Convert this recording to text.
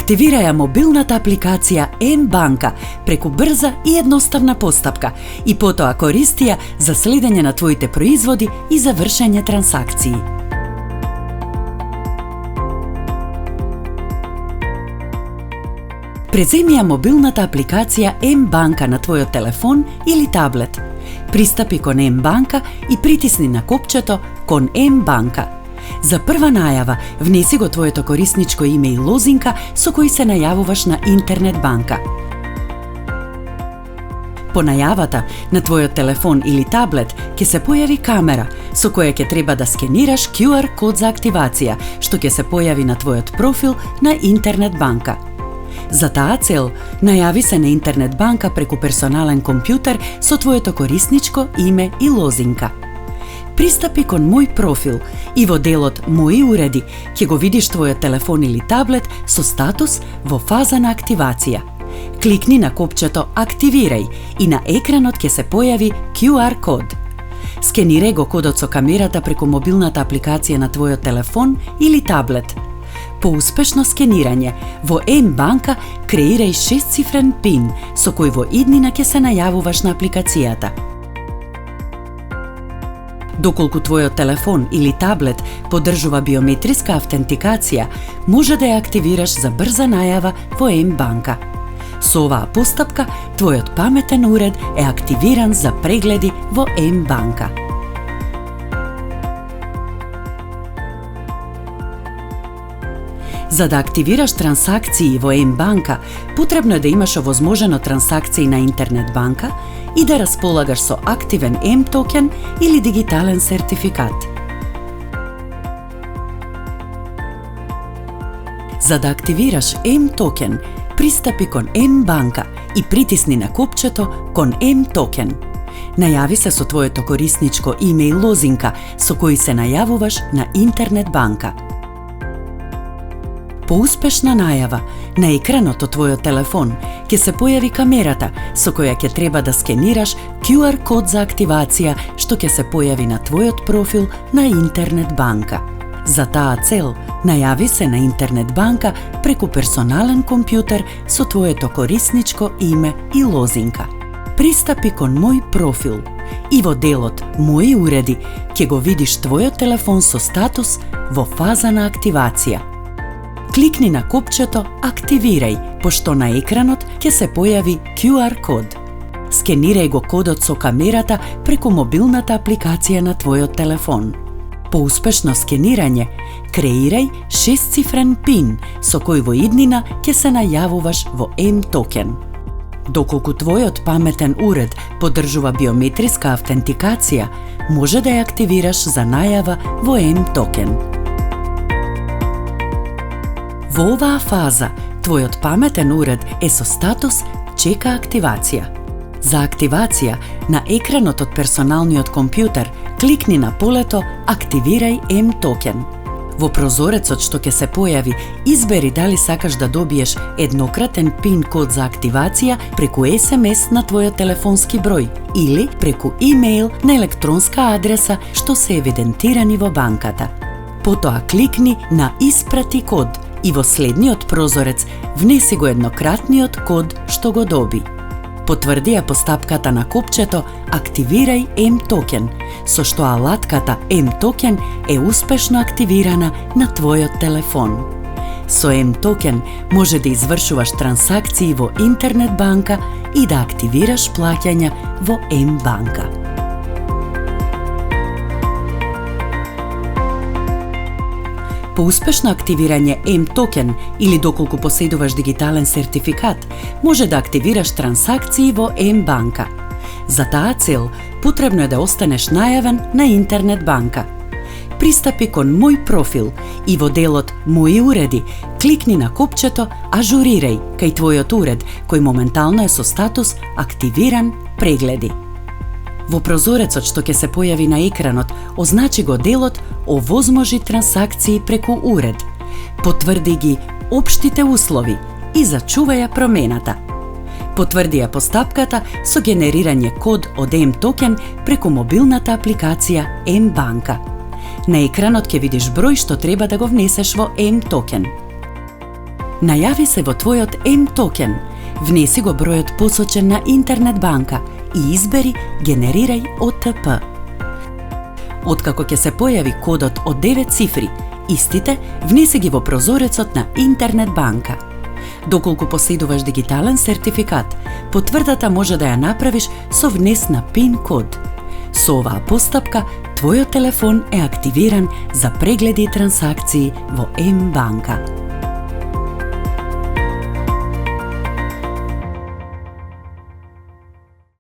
Активирај ја мобилната апликација М-банка преку брза и едноставна постапка и потоа користи ја за следење на твоите производи и за вршење трансакции. Преземи ја мобилната апликација М-банка на твојот телефон или таблет. Пристапи кон М-банка и притисни на копчето кон М-банка. За прва најава, внеси го твоето корисничко име и лозинка со кој се најавуваш на интернет банка. По најавата на твојот телефон или таблет ќе се појави камера со која ќе треба да скенираш QR код за активација, што ќе се појави на твојот профил на интернет банка. За таа цел, најави се на интернет банка преку персонален компјутер со твоето корисничко име и лозинка. Пристапи кон Мој профил и во делот Мои уреди ќе го видиш твојот телефон или таблет со статус во фаза на активација. Кликни на копчето Активирај и на екранот ќе се појави QR код. Скенирај го кодот со камерата преку мобилната апликација на твојот телефон или таблет. По успешно скенирање, во М-банка креирај 6-цифрен пин со кој во иднина ќе се најавуваш на апликацијата. Доколку твојот телефон или таблет поддржува биометриска автентикација, може да ја активираш за брза најава во М-банка. Со оваа постапка, твојот паметен уред е активиран за прегледи во М-банка. За да активираш трансакции во М-банка, потребно е да имаш овозможено трансакции на интернет банка и да располагаш со активен М-токен или дигитален сертификат. За да активираш М-токен, пристапи кон М-банка и притисни на копчето кон М-токен. Најави се со твоето корисничко име и лозинка со кои се најавуваш на интернет банка. По успешна најава, на екранот од твојот телефон ќе се појави камерата со која ќе треба да скенираш QR код за активација што ќе се појави на твојот профил на интернет банка. За таа цел, најави се на интернет банка преку персонален компјутер со твоето корисничко име и лозинка. Пристапи кон Мој профил и во делот Мои уреди ќе го видиш твојот телефон со статус во фаза на активација. Кликни на копчето Активирај, пошто на екранот ќе се појави QR код. Скенирај го кодот со камерата преку мобилната апликација на твојот телефон. По успешно скенирање, креирај 6-цифрен пин со кој во иднина ќе се најавуваш во М-токен. Доколку твојот паметен уред поддржува биометриска автентикација, може да ја активираш за најава во М-токен. Во оваа фаза, твојот паметен уред е со статус Чека активација. За активација, на екранот од персоналниот компјутер, кликни на полето Активирај М-токен. Во прозорецот што ќе се појави, избери дали сакаш да добиеш еднократен пин код за активација преку SMS на твојот телефонски број или преку имејл на електронска адреса што се евидентирани во банката. Потоа кликни на Испрати код и во следниот прозорец внеси го еднократниот код што го доби. Потврди ја постапката на копчето Активирај М-токен, со што алатката М-токен е успешно активирана на твојот телефон. Со М-токен може да извршуваш трансакции во интернет банка и да активираш плаќања во М-банка. По успешно активирање М-токен или доколку поседуваш дигитален сертификат, може да активираш трансакции во М-банка. За таа цел, потребно е да останеш најавен на интернет банка. Пристапи кон Мој профил и во делот Мои уреди, кликни на копчето Ажурирај кај твојот уред, кој моментално е со статус Активиран прегледи. Во прозорецот што ќе се појави на екранот, означи го делот Овозможи трансакции преку уред. Потврди ги општите услови и зачувај ја промената. Потврди ја постапката со генерирање код од М-токен преку мобилната апликација М-банка. На екранот ќе видиш број што треба да го внесеш во М-токен. Најави се во твојот М-токен, внеси го бројот посочен на интернет банка и избери Генерирај ОТП. Откако ќе се појави кодот од 9 цифри, истите внеси ги во прозорецот на интернет банка. Доколку поседуваш дигитален сертификат, потврдата може да ја направиш со внес на PIN код. Со оваа постапка, твојот телефон е активиран за прегледи и трансакции во М-банка.